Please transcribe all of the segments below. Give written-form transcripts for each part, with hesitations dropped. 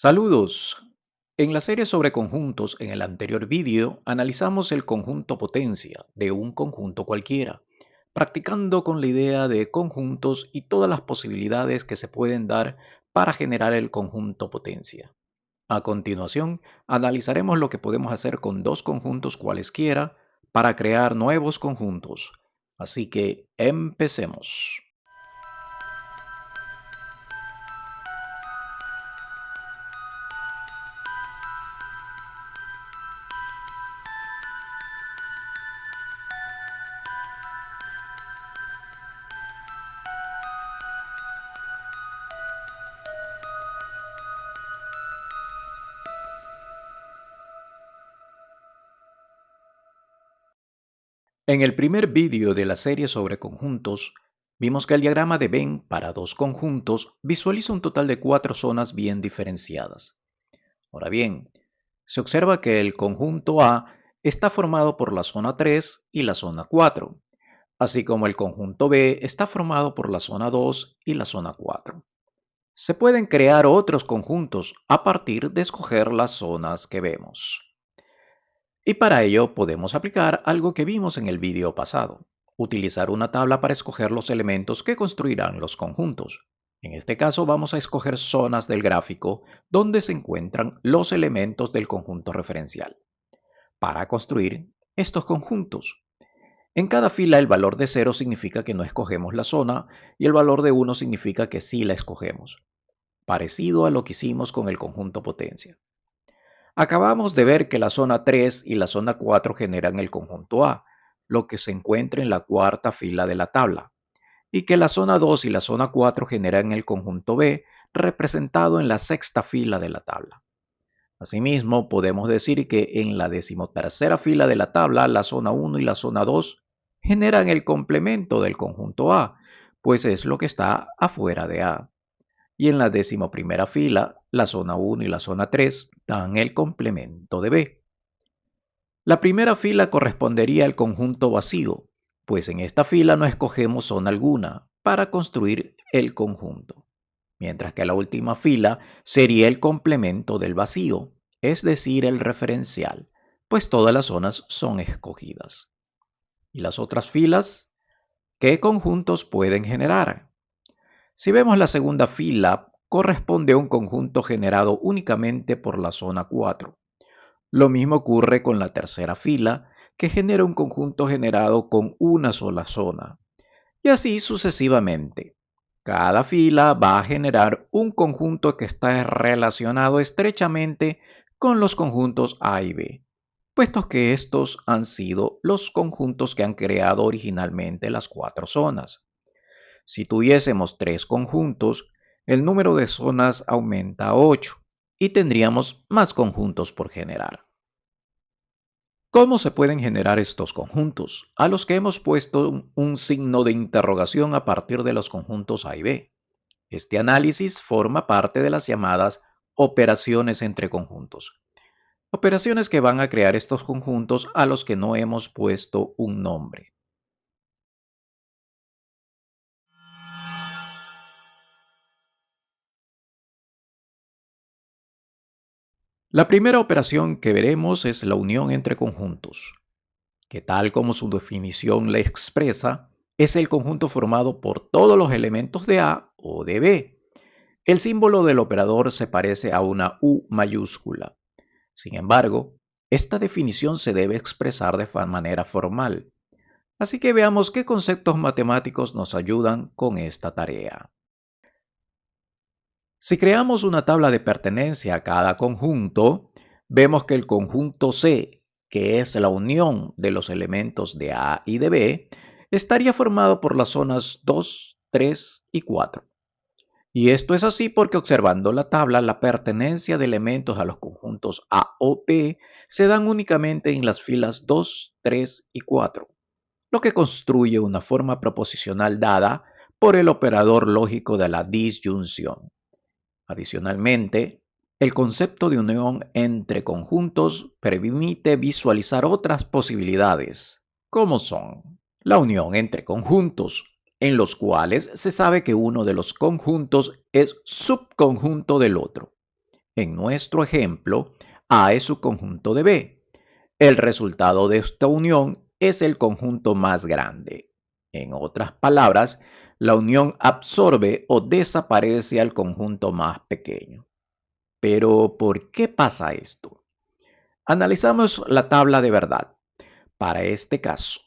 Saludos. En la serie sobre conjuntos, en el anterior vídeo, analizamos el conjunto potencia de un conjunto cualquiera, practicando con la idea de conjuntos y todas las posibilidades que se pueden dar para generar el conjunto potencia. A continuación, analizaremos lo que podemos hacer con dos conjuntos cualesquiera para crear nuevos conjuntos. Así que empecemos. En el primer vídeo de la serie sobre conjuntos, vimos que el diagrama de Venn para dos conjuntos visualiza un total de cuatro zonas bien diferenciadas. Ahora bien, se observa que el conjunto A está formado por la zona 3 y la zona 4, así como el conjunto B está formado por la zona 2 y la zona 4. Se pueden crear otros conjuntos a partir de escoger las zonas que vemos. Y para ello podemos aplicar algo que vimos en el vídeo pasado, utilizar una tabla para escoger los elementos que construirán los conjuntos. En este caso vamos a escoger zonas del gráfico donde se encuentran los elementos del conjunto referencial. Para construir estos conjuntos, en cada fila el valor de 0 significa que no escogemos la zona y el valor de 1 significa que sí la escogemos, parecido a lo que hicimos con el conjunto potencia. Acabamos de ver que la zona 3 y la zona 4 generan el conjunto A, lo que se encuentra en la cuarta fila de la tabla, y que la zona 2 y la zona 4 generan el conjunto B, representado en la sexta fila de la tabla. Asimismo, podemos decir que en la decimotercera fila de la tabla, la zona 1 y la zona 2 generan el complemento del conjunto A, pues es lo que está afuera de A. Y en la decimoprimera fila, la zona 1 y la zona 3 dan el complemento de B. La primera fila correspondería al conjunto vacío, pues en esta fila no escogemos zona alguna para construir el conjunto, mientras que la última fila sería el complemento del vacío, es decir, el referencial, pues todas las zonas son escogidas. ¿Y las otras filas? ¿Qué conjuntos pueden generar? Si vemos la segunda fila, corresponde a un conjunto generado únicamente por la zona 4. Lo mismo ocurre con la tercera fila, que genera un conjunto generado con una sola zona. Y así sucesivamente. Cada fila va a generar un conjunto que está relacionado estrechamente con los conjuntos A y B, puesto que estos han sido los conjuntos que han creado originalmente las cuatro zonas. Si tuviésemos tres conjuntos, el número de zonas aumenta a 8 y tendríamos más conjuntos por generar. ¿Cómo se pueden generar estos conjuntos? A los que hemos puesto un signo de interrogación a partir de los conjuntos A y B. Este análisis forma parte de las llamadas operaciones entre conjuntos. Operaciones que van a crear estos conjuntos a los que no hemos puesto un nombre. La primera operación que veremos es la unión entre conjuntos, que tal como su definición le expresa, es el conjunto formado por todos los elementos de A o de B. El símbolo del operador se parece a una U mayúscula. Sin embargo, esta definición se debe expresar de manera formal. Así que veamos qué conceptos matemáticos nos ayudan con esta tarea. Si creamos una tabla de pertenencia a cada conjunto, vemos que el conjunto C, que es la unión de los elementos de A y de B, estaría formado por las zonas 2, 3 y 4. Y esto es así porque observando la tabla, la pertenencia de elementos a los conjuntos A o B se dan únicamente en las filas 2, 3 y 4, lo que construye una forma proposicional dada por el operador lógico de la disyunción. Adicionalmente, el concepto de unión entre conjuntos permite visualizar otras posibilidades, como son la unión entre conjuntos, en los cuales se sabe que uno de los conjuntos es subconjunto del otro. en nuestro ejemplo, A es subconjunto de B. El resultado de esta unión es el conjunto más grande. En otras palabras, la unión absorbe o desaparece al conjunto más pequeño. Pero, ¿por qué pasa esto? Analizamos la tabla de verdad. Para este caso,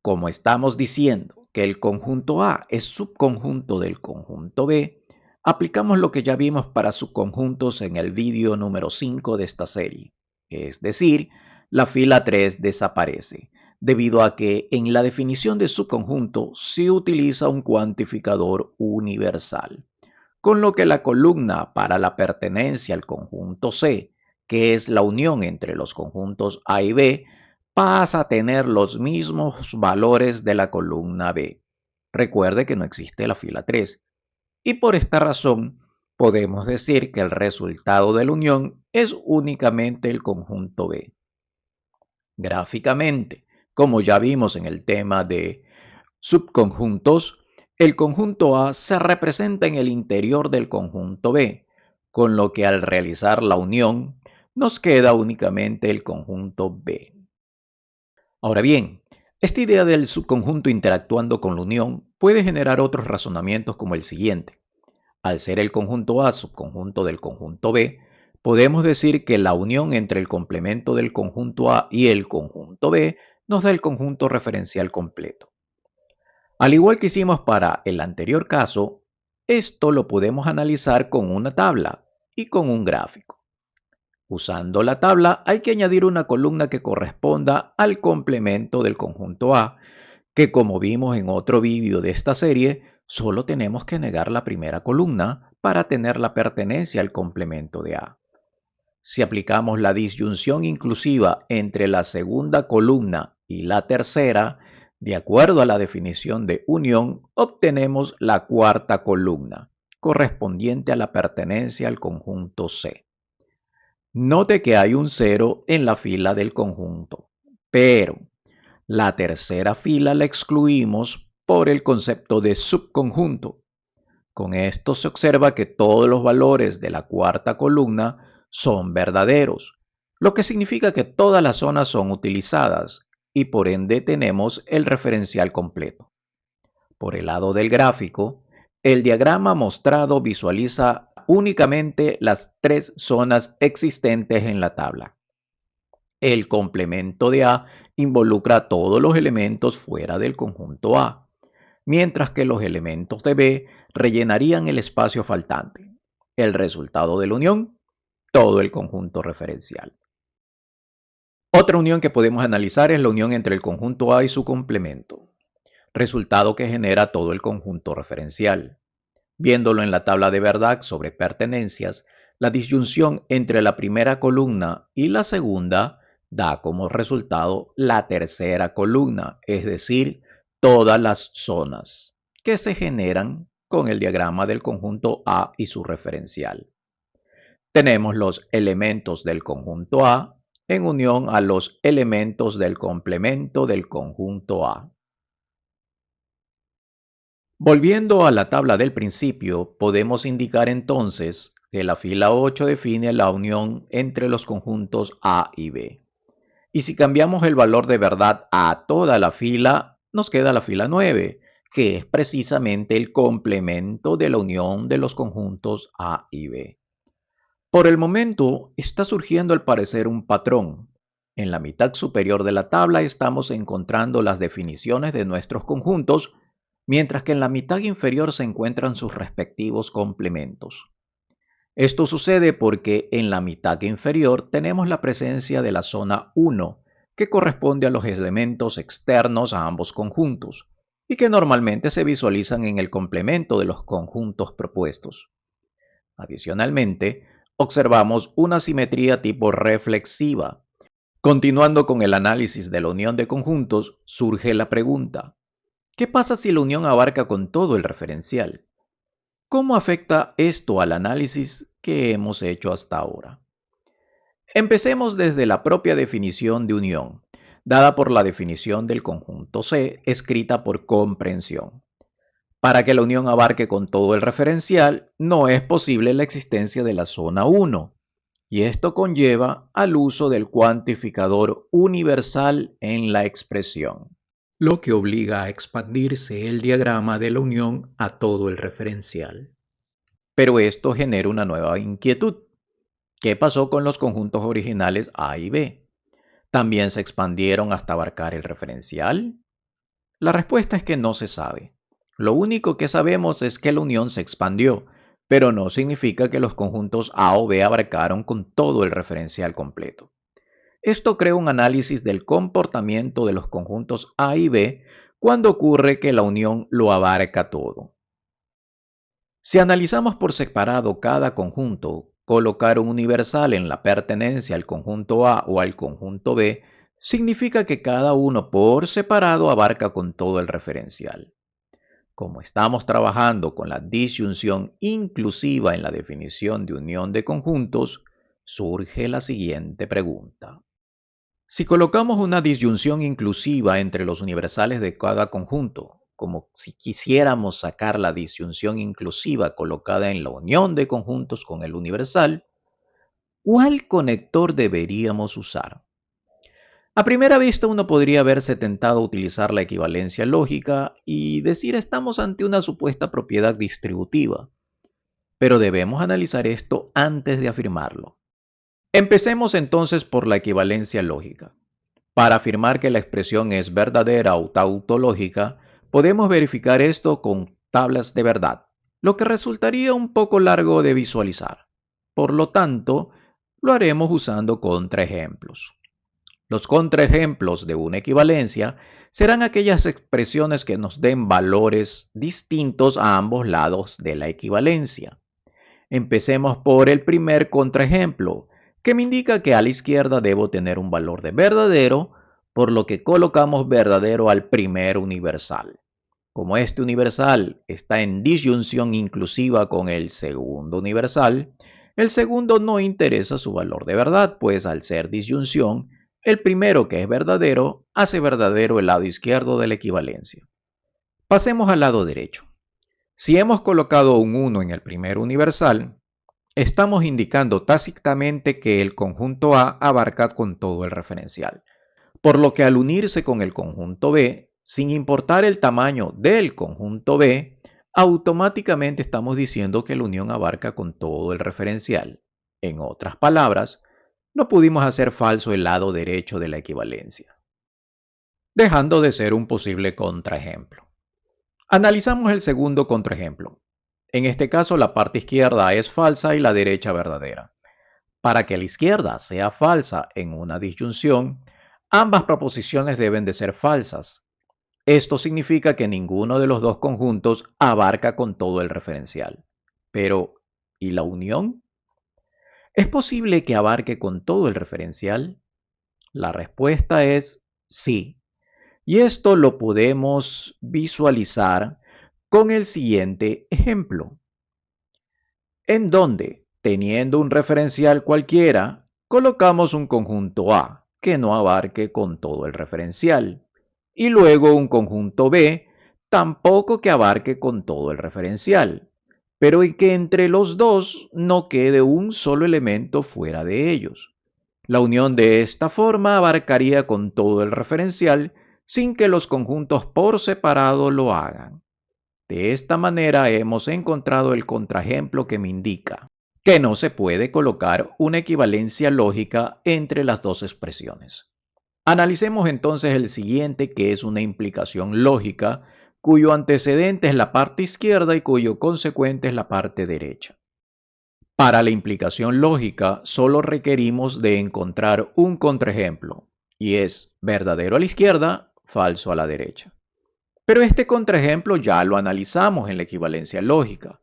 como estamos diciendo que el conjunto A es subconjunto del conjunto B, aplicamos lo que ya vimos para subconjuntos en el vídeo número 5 de esta serie. Es decir, la fila 3 desaparece, debido a que en la definición de subconjunto se utiliza un cuantificador universal, con lo que la columna para la pertenencia al conjunto C, que es la unión entre los conjuntos A y B, pasa a tener los mismos valores de la columna B. Recuerde que no existe la fila 3. Y por esta razón, podemos decir que el resultado de la unión es únicamente el conjunto B. Gráficamente, como ya vimos en el tema de subconjuntos, el conjunto A se representa en el interior del conjunto B, con lo que al realizar la unión nos queda únicamente el conjunto B. Ahora bien, esta idea del subconjunto interactuando con la unión puede generar otros razonamientos como el siguiente. Al ser el conjunto A subconjunto del conjunto B, podemos decir que la unión entre el complemento del conjunto A y el conjunto B nos da el conjunto referencial completo. Al igual que hicimos para el anterior caso, esto lo podemos analizar con una tabla y con un gráfico. Usando la tabla hay que añadir una columna que corresponda al complemento del conjunto A, que como vimos en otro vídeo de esta serie, solo tenemos que negar la primera columna para tener la pertenencia al complemento de A. Si aplicamos la disyunción inclusiva entre la segunda columna y la tercera, de acuerdo a la definición de unión, obtenemos la cuarta columna, correspondiente a la pertenencia al conjunto C. Note que hay un 0 en la fila del conjunto, pero la tercera fila la excluimos por el concepto de subconjunto. Con esto se observa que todos los valores de la cuarta columna son verdaderos, lo que significa que todas las zonas son utilizadas y por ende tenemos el referencial completo. Por el lado del gráfico, el diagrama mostrado visualiza únicamente las tres zonas existentes en la tabla. El complemento de A involucra todos los elementos fuera del conjunto A, mientras que los elementos de B rellenarían el espacio faltante. El resultado de la unión, todo el conjunto referencial. Otra unión que podemos analizar es la unión entre el conjunto A y su complemento, resultado que genera todo el conjunto referencial. Viéndolo en la tabla de verdad sobre pertenencias, la disyunción entre la primera columna y la segunda da como resultado la tercera columna, es decir, todas las zonas que se generan con el diagrama del conjunto A y su referencial. Tenemos los elementos del conjunto A en unión a los elementos del complemento del conjunto A. Volviendo a la tabla del principio, podemos indicar entonces que la fila 8 define la unión entre los conjuntos A y B. Y si cambiamos el valor de verdad a toda la fila, nos queda la fila 9, que es precisamente el complemento de la unión de los conjuntos A y B. Por el momento, está surgiendo al parecer un patrón. En la mitad superior de la tabla estamos encontrando las definiciones de nuestros conjuntos, mientras que en la mitad inferior se encuentran sus respectivos complementos. Esto sucede porque en la mitad inferior tenemos la presencia de la zona 1, que corresponde a los elementos externos a ambos conjuntos, y que normalmente se visualizan en el complemento de los conjuntos propuestos. Adicionalmente, observamos una simetría tipo reflexiva. Continuando con el análisis de la unión de conjuntos, surge la pregunta: ¿qué pasa si la unión abarca con todo el referencial? ¿Cómo afecta esto al análisis que hemos hecho hasta ahora? Empecemos desde la propia definición de unión, dada por la definición del conjunto C, escrita por comprensión. Para que la unión abarque con todo el referencial, no es posible la existencia de la zona 1, y esto conlleva al uso del cuantificador universal en la expresión, lo que obliga a expandirse el diagrama de la unión a todo el referencial. Pero esto genera una nueva inquietud. ¿Qué pasó con los conjuntos originales A y B? ¿También se expandieron hasta abarcar el referencial? La respuesta es que no se sabe. Lo único que sabemos es que la unión se expandió, pero no significa que los conjuntos A o B abarcaron con todo el referencial completo. Esto crea un análisis del comportamiento de los conjuntos A y B cuando ocurre que la unión lo abarca todo. Si analizamos por separado cada conjunto, colocar un universal en la pertenencia al conjunto A o al conjunto B significa que cada uno por separado abarca con todo el referencial. Como estamos trabajando con la disyunción inclusiva en la definición de unión de conjuntos, surge la siguiente pregunta. Si colocamos una disyunción inclusiva entre los universales de cada conjunto, como si quisiéramos sacar la disyunción inclusiva colocada en la unión de conjuntos con el universal, ¿cuál conector deberíamos usar? A primera vista uno podría verse tentado a utilizar la equivalencia lógica y decir estamos ante una supuesta propiedad distributiva, pero debemos analizar esto antes de afirmarlo. Empecemos entonces por la equivalencia lógica. Para afirmar que la expresión es verdadera o tautológica, podemos verificar esto con tablas de verdad, lo que resultaría un poco largo de visualizar. Por lo tanto, lo haremos usando contraejemplos. Los contraejemplos de una equivalencia serán aquellas expresiones que nos den valores distintos a ambos lados de la equivalencia. Empecemos por el primer contraejemplo, que me indica que a la izquierda debo tener un valor de verdadero, por lo que colocamos verdadero al primer universal. Como este universal está en disyunción inclusiva con el segundo universal, el segundo no interesa su valor de verdad, pues al ser disyunción, el primero, que es verdadero, hace verdadero el lado izquierdo de la equivalencia. Pasemos al lado derecho. Si hemos colocado un 1 en el primer universal, estamos indicando tácitamente que el conjunto A abarca con todo el referencial, por lo que al unirse con el conjunto B, sin importar el tamaño del conjunto B, automáticamente estamos diciendo que la unión abarca con todo el referencial. En otras palabras, no pudimos hacer falso el lado derecho de la equivalencia, dejando de ser un posible contraejemplo. Analizamos el segundo contraejemplo. En este caso, la parte izquierda es falsa y la derecha verdadera. Para que la izquierda sea falsa en una disyunción, ambas proposiciones deben de ser falsas. Esto significa que ninguno de los dos conjuntos abarca con todo el referencial. Pero, ¿y la unión? ¿Es posible que abarque con todo el referencial? La respuesta es sí. Y esto lo podemos visualizar con el siguiente ejemplo, en donde, teniendo un referencial cualquiera, colocamos un conjunto A que no abarque con todo el referencial, y luego un conjunto B tampoco que abarque con todo el referencial, pero en que entre los dos no quede un solo elemento fuera de ellos. La unión de esta forma abarcaría con todo el referencial sin que los conjuntos por separado lo hagan. De esta manera hemos encontrado el contraejemplo que me indica que no se puede colocar una equivalencia lógica entre las dos expresiones. Analicemos entonces el siguiente, que es una implicación lógica, cuyo antecedente es la parte izquierda y cuyo consecuente es la parte derecha. Para la implicación lógica, solo requerimos de encontrar un contraejemplo, y es verdadero a la izquierda, falso a la derecha. Pero este contraejemplo ya lo analizamos en la equivalencia lógica,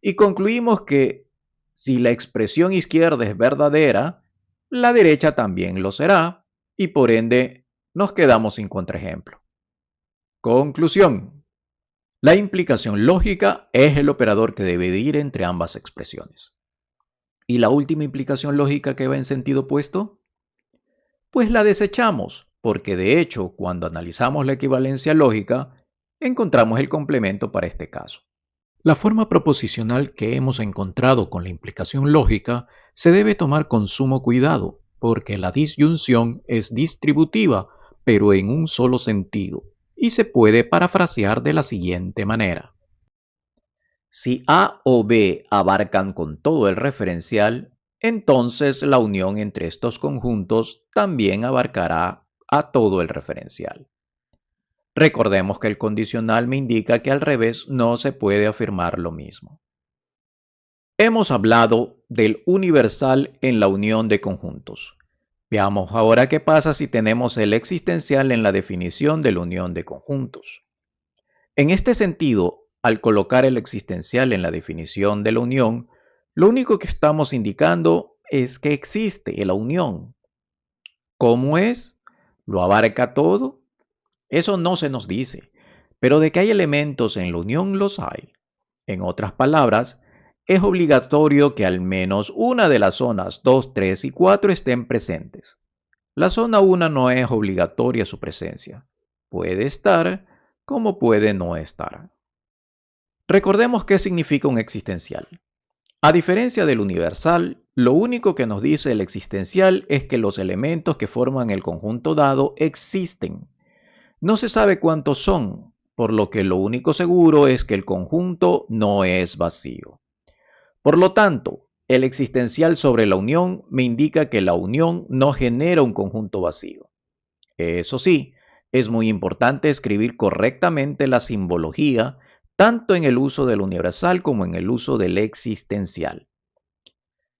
y concluimos que si la expresión izquierda es verdadera, la derecha también lo será, y por ende nos quedamos sin contraejemplo. Conclusión. La implicación lógica es el operador que debe ir entre ambas expresiones. ¿Y la última implicación lógica que va en sentido opuesto? Pues la desechamos, porque de hecho, cuando analizamos la equivalencia lógica, encontramos el complemento para este caso. La forma proposicional que hemos encontrado con la implicación lógica se debe tomar con sumo cuidado, porque la disyunción es distributiva, pero en un solo sentido, y se puede parafrasear de la siguiente manera. Si A o B abarcan con todo el referencial, entonces la unión entre estos conjuntos también abarcará a todo el referencial. Recordemos que el condicional me indica que al revés no se puede afirmar lo mismo. Hemos hablado del universal en la unión de conjuntos. Veamos ahora qué pasa si tenemos el existencial en la definición de la unión de conjuntos. En este sentido, al colocar el existencial en la definición de la unión, lo único que estamos indicando es que existe la unión. ¿Cómo es? ¿Lo abarca todo? Eso no se nos dice, pero de que hay elementos en la unión los hay. En otras palabras, es obligatorio que al menos una de las zonas 2, 3 y 4 estén presentes. La zona 1 no es obligatoria su presencia. Puede estar como puede no estar. Recordemos qué significa un existencial. A diferencia del universal, lo único que nos dice el existencial es que los elementos que forman el conjunto dado existen. No se sabe cuántos son, por lo que lo único seguro es que el conjunto no es vacío. Por lo tanto, el existencial sobre la unión me indica que la unión no genera un conjunto vacío. Eso sí, es muy importante escribir correctamente la simbología, tanto en el uso del universal como en el uso del existencial.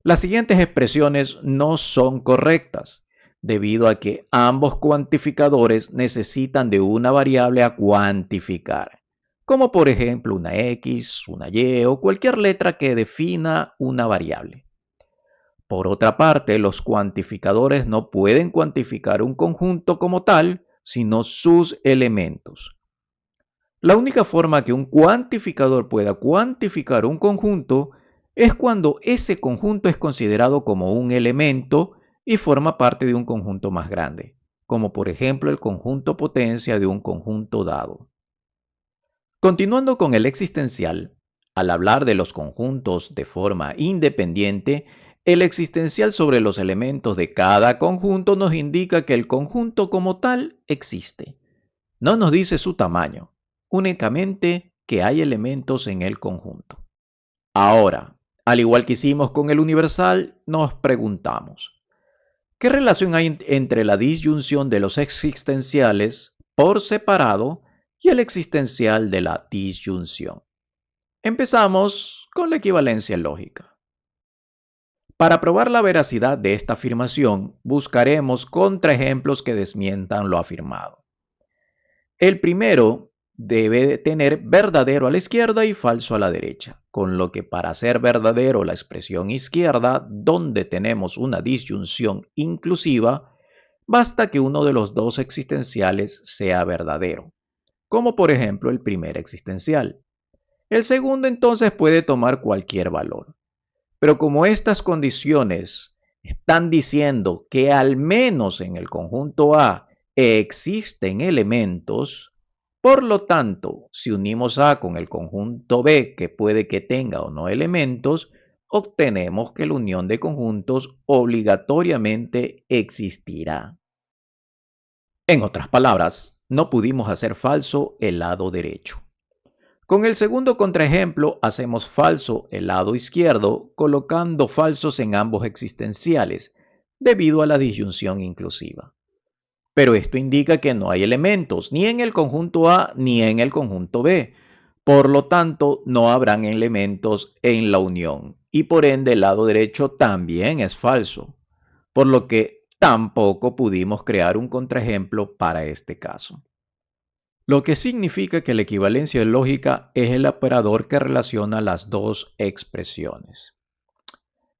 Las siguientes expresiones no son correctas, debido a que ambos cuantificadores necesitan de una variable a cuantificar, como por ejemplo una X, una Y o cualquier letra que defina una variable. Por otra parte, los cuantificadores no pueden cuantificar un conjunto como tal, sino sus elementos. La única forma que un cuantificador pueda cuantificar un conjunto es cuando ese conjunto es considerado como un elemento y forma parte de un conjunto más grande, como por ejemplo el conjunto potencia de un conjunto dado. Continuando con el existencial, al hablar de los conjuntos de forma independiente, el existencial sobre los elementos de cada conjunto nos indica que el conjunto como tal existe. No nos dice su tamaño, únicamente que hay elementos en el conjunto. Ahora, al igual que hicimos con el universal, nos preguntamos, ¿qué relación hay entre la disyunción de los existenciales por separado y el existencial de la disyunción? Empezamos con la equivalencia lógica. Para probar la veracidad de esta afirmación, buscaremos contraejemplos que desmientan lo afirmado. El primero debe tener verdadero a la izquierda y falso a la derecha, con lo que para ser verdadero la expresión izquierda, donde tenemos una disyunción inclusiva, basta que uno de los dos existenciales sea verdadero, como por ejemplo el primer existencial. El segundo entonces puede tomar cualquier valor. Pero como estas condiciones están diciendo que al menos en el conjunto A existen elementos, por lo tanto, si unimos A con el conjunto B, que puede que tenga o no elementos, obtenemos que la unión de conjuntos obligatoriamente existirá. En otras palabras, no pudimos hacer falso el lado derecho. Con el segundo contraejemplo hacemos falso el lado izquierdo colocando falsos en ambos existenciales, debido a la disyunción inclusiva. Pero esto indica que no hay elementos ni en el conjunto A ni en el conjunto B. Por lo tanto, no habrán elementos en la unión y por ende el lado derecho también es falso, por lo que tampoco pudimos crear un contraejemplo para este caso. Lo que significa que la equivalencia lógica es el operador que relaciona las dos expresiones.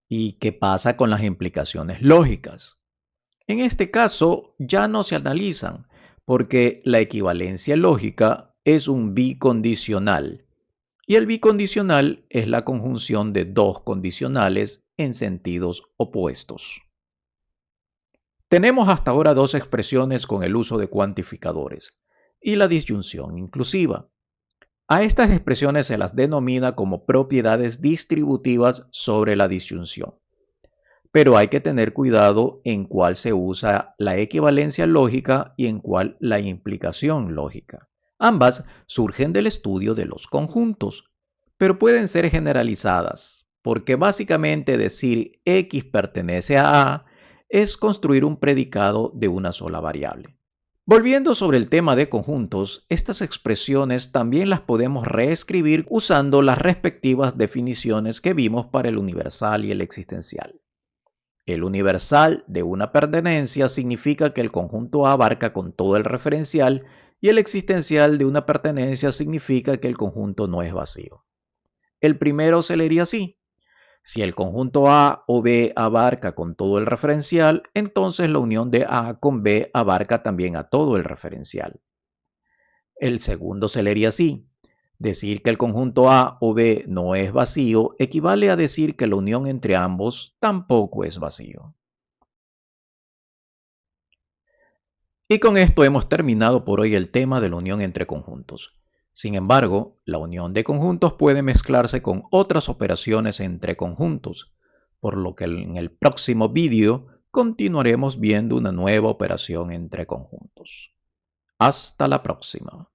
¿Y qué pasa con las implicaciones lógicas? En este caso ya no se analizan porque la equivalencia lógica es un bicondicional y el bicondicional es la conjunción de dos condicionales en sentidos opuestos. Tenemos hasta ahora dos expresiones con el uso de cuantificadores y la disyunción inclusiva. A estas expresiones se las denomina como propiedades distributivas sobre la disyunción. Pero hay que tener cuidado en cuál se usa la equivalencia lógica y en cuál la implicación lógica. Ambas surgen del estudio de los conjuntos, pero pueden ser generalizadas, porque básicamente decir X pertenece a A es construir un predicado de una sola variable. Volviendo sobre el tema de conjuntos, estas expresiones también las podemos reescribir usando las respectivas definiciones que vimos para el universal y el existencial. El universal de una pertenencia significa que el conjunto A abarca con todo el referencial y el existencial de una pertenencia significa que el conjunto no es vacío. El primero se leería así: si el conjunto A o B abarca con todo el referencial, entonces la unión de A con B abarca también a todo el referencial. El segundo se leería así: decir que el conjunto A o B no es vacío equivale a decir que la unión entre ambos tampoco es vacío. Y con esto hemos terminado por hoy el tema de la unión entre conjuntos. Sin embargo, la unión de conjuntos puede mezclarse con otras operaciones entre conjuntos, por lo que en el próximo vídeo continuaremos viendo una nueva operación entre conjuntos. Hasta la próxima.